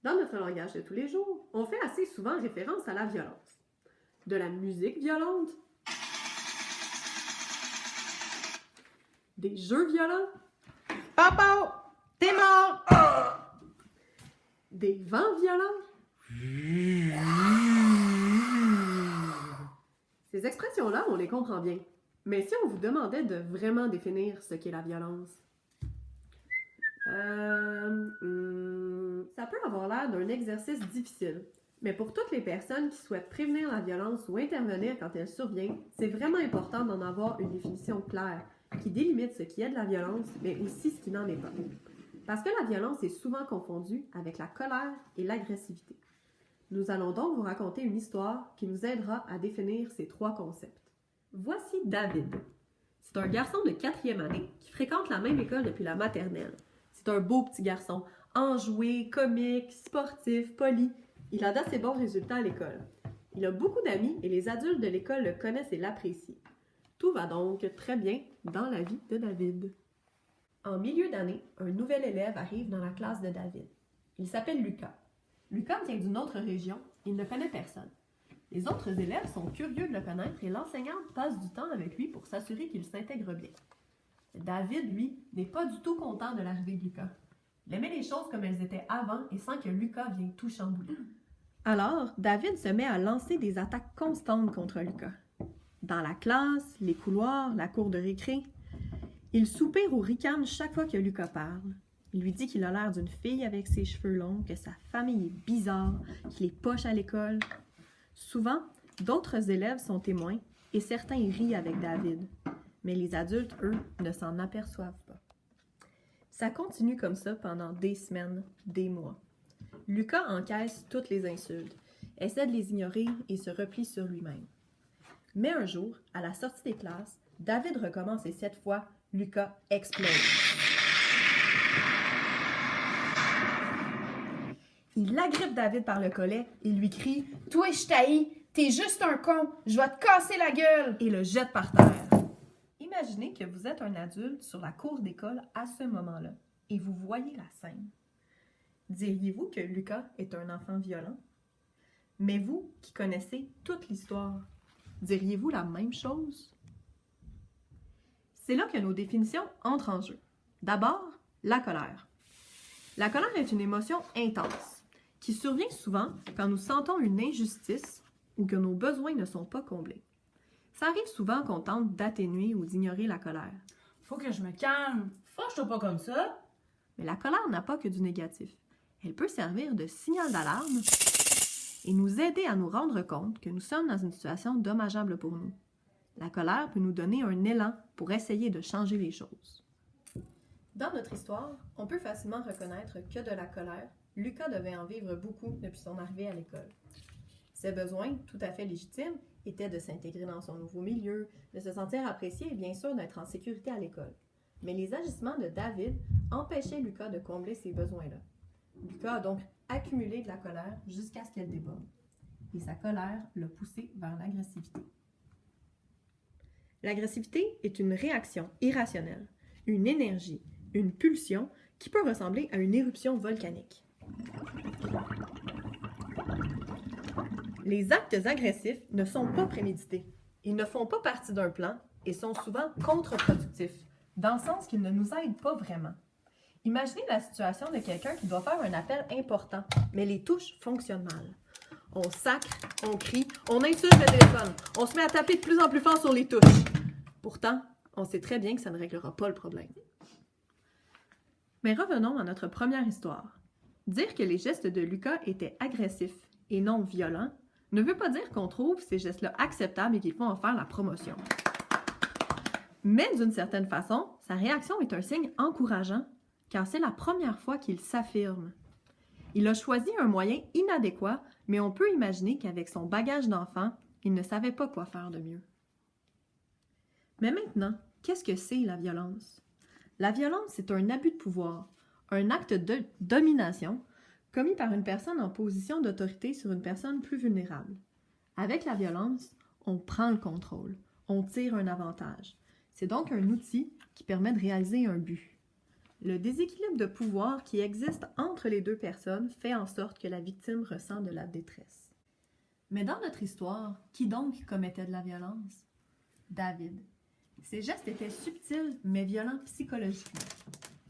Dans notre langage de tous les jours, on fait assez souvent référence à la violence. De la musique violente, des jeux violents, Papa, t'es mort! des vents violents. Ces expressions-là, on les comprend bien. Mais si on vous demandait de vraiment définir ce qu'est la violence, ça peut avoir l'air d'un exercice difficile. Mais pour toutes les personnes qui souhaitent prévenir la violence ou intervenir quand elle survient, c'est vraiment important d'en avoir une définition claire qui délimite ce qui est de la violence, mais aussi ce qui n'en est pas. Parce que la violence est souvent confondue avec la colère et l'agressivité. Nous allons donc vous raconter une histoire qui nous aidera à définir ces trois concepts. Voici David. C'est un garçon de 4e année qui fréquente la même école depuis la maternelle. C'est un beau petit garçon, enjoué, comique, sportif, poli. Il a d'assez bons résultats à l'école. Il a beaucoup d'amis et les adultes de l'école le connaissent et l'apprécient. Tout va donc très bien dans la vie de David. En milieu d'année, un nouvel élève arrive dans la classe de David. Il s'appelle Lucas. Lucas vient d'une autre région, il ne connaît personne. Les autres élèves sont curieux de le connaître et l'enseignante passe du temps avec lui pour s'assurer qu'il s'intègre bien. David, lui, n'est pas du tout content de l'arrivée de Lucas. Il aimait les choses comme elles étaient avant et sent que Lucas vient tout chambouler. Alors, David se met à lancer des attaques constantes contre Lucas. Dans la classe, les couloirs, la cour de récré, il soupire ou ricane chaque fois que Lucas parle. Il lui dit qu'il a l'air d'une fille avec ses cheveux longs, que sa famille est bizarre, qu'il est poche à l'école. Souvent, d'autres élèves sont témoins et certains rient avec David. Mais les adultes, eux, ne s'en aperçoivent pas. Ça continue comme ça pendant des semaines, des mois. Lucas encaisse toutes les insultes, essaie de les ignorer et se replie sur lui-même. Mais un jour, à la sortie des classes, David recommence et cette fois, Lucas explose. Il agrippe David par le collet et lui crie « Toi, je t'haïs, t'es juste un con, je vais te casser la gueule! » et le jette par terre. Imaginez que vous êtes un adulte sur la cour d'école à ce moment-là et vous voyez la scène. Diriez-vous que Lucas est un enfant violent? Mais vous, qui connaissez toute l'histoire, diriez-vous la même chose? C'est là que nos définitions entrent en jeu. D'abord, la colère. La colère est une émotion intense qui survient souvent quand nous sentons une injustice ou que nos besoins ne sont pas comblés. Ça arrive souvent qu'on tente d'atténuer ou d'ignorer la colère. Faut que je me calme, fâche-toi pas comme ça! Mais la colère n'a pas que du négatif. Elle peut servir de signal d'alarme et nous aider à nous rendre compte que nous sommes dans une situation dommageable pour nous. La colère peut nous donner un élan pour essayer de changer les choses. Dans notre histoire, on peut facilement reconnaître que de la colère, Lucas devait en vivre beaucoup depuis son arrivée à l'école. Ses besoins, tout à fait légitimes, étaient de s'intégrer dans son nouveau milieu, de se sentir apprécié et bien sûr d'être en sécurité à l'école. Mais les agissements de David empêchaient Lucas de combler ces besoins-là. Lucas a donc accumulé de la colère jusqu'à ce qu'elle déborde. Et sa colère l'a poussé vers l'agressivité. L'agressivité est une réaction irrationnelle, une énergie, une pulsion qui peut ressembler à une éruption volcanique. Les actes agressifs ne sont pas prémédités. Ils ne font pas partie d'un plan et sont souvent contre-productifs, dans le sens qu'ils ne nous aident pas vraiment. Imaginez la situation de quelqu'un qui doit faire un appel important, mais les touches fonctionnent mal. On sacre, on crie, on insulte le téléphone, on se met à taper de plus en plus fort sur les touches. Pourtant, on sait très bien que ça ne réglera pas le problème. Mais revenons à notre première histoire. Dire que les gestes de Lucas étaient agressifs et non violents ne veut pas dire qu'on trouve ces gestes-là acceptables et qu'il faut en faire la promotion. Mais d'une certaine façon, sa réaction est un signe encourageant car c'est la première fois qu'il s'affirme. Il a choisi un moyen inadéquat, mais on peut imaginer qu'avec son bagage d'enfant, il ne savait pas quoi faire de mieux. Mais maintenant, qu'est-ce que c'est la violence? La violence, c'est un abus de pouvoir, un acte de domination commis par une personne en position d'autorité sur une personne plus vulnérable. Avec la violence, on prend le contrôle, on tire un avantage. C'est donc un outil qui permet de réaliser un but. Le déséquilibre de pouvoir qui existe entre les deux personnes fait en sorte que la victime ressent de la détresse. Mais dans notre histoire, qui donc commettait de la violence? David. Ses gestes étaient subtils mais violents psychologiquement.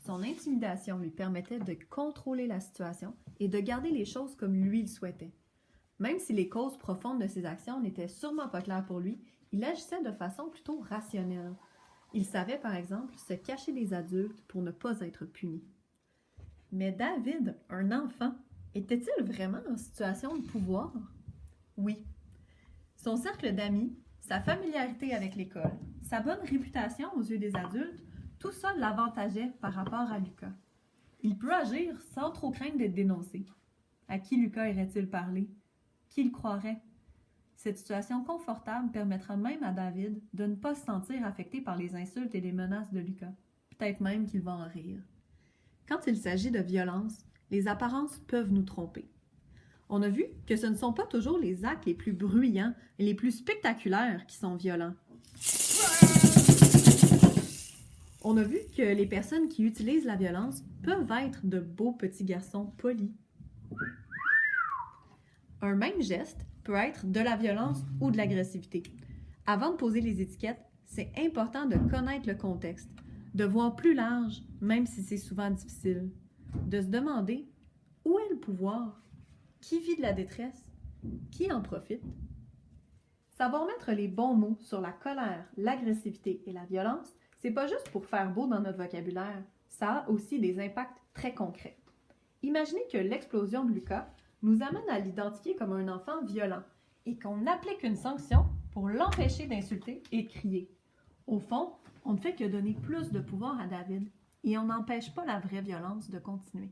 Son intimidation lui permettait de contrôler la situation et de garder les choses comme lui le souhaitait. Même si les causes profondes de ses actions n'étaient sûrement pas claires pour lui, il agissait de façon plutôt rationnelle. Il savait, par exemple, se cacher des adultes pour ne pas être puni. Mais David, un enfant, était-il vraiment en situation de pouvoir? Oui. Son cercle d'amis, sa familiarité avec l'école, sa bonne réputation aux yeux des adultes, tout ça l'avantageait par rapport à Lucas. Il peut agir sans trop craindre d'être dénoncé. À qui Lucas irait-il parler? Qui le croirait? Cette situation confortable permettra même à David de ne pas se sentir affecté par les insultes et les menaces de Lucas. Peut-être même qu'il va en rire. Quand il s'agit de violence, les apparences peuvent nous tromper. On a vu que ce ne sont pas toujours les actes les plus bruyants et les plus spectaculaires qui sont violents. On a vu que les personnes qui utilisent la violence peuvent être de beaux petits garçons polis. Un même geste peut être de la violence ou de l'agressivité. Avant de poser les étiquettes, c'est important de connaître le contexte, de voir plus large, même si c'est souvent difficile, de se demander où est le pouvoir, qui vit de la détresse, qui en profite. Savoir mettre les bons mots sur la colère, l'agressivité et la violence, c'est pas juste pour faire beau dans notre vocabulaire, ça a aussi des impacts très concrets. Imaginez que l'explosion de Lucas nous amène à l'identifier comme un enfant violent et qu'on applique une sanction pour l'empêcher d'insulter et de crier. Au fond, on ne fait que donner plus de pouvoir à David et on n'empêche pas la vraie violence de continuer.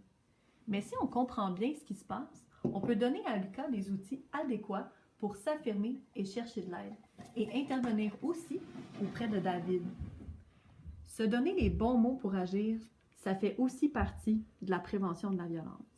Mais si on comprend bien ce qui se passe, on peut donner à Lucas des outils adéquats pour s'affirmer et chercher de l'aide et intervenir aussi auprès de David. Se donner les bons mots pour agir, ça fait aussi partie de la prévention de la violence.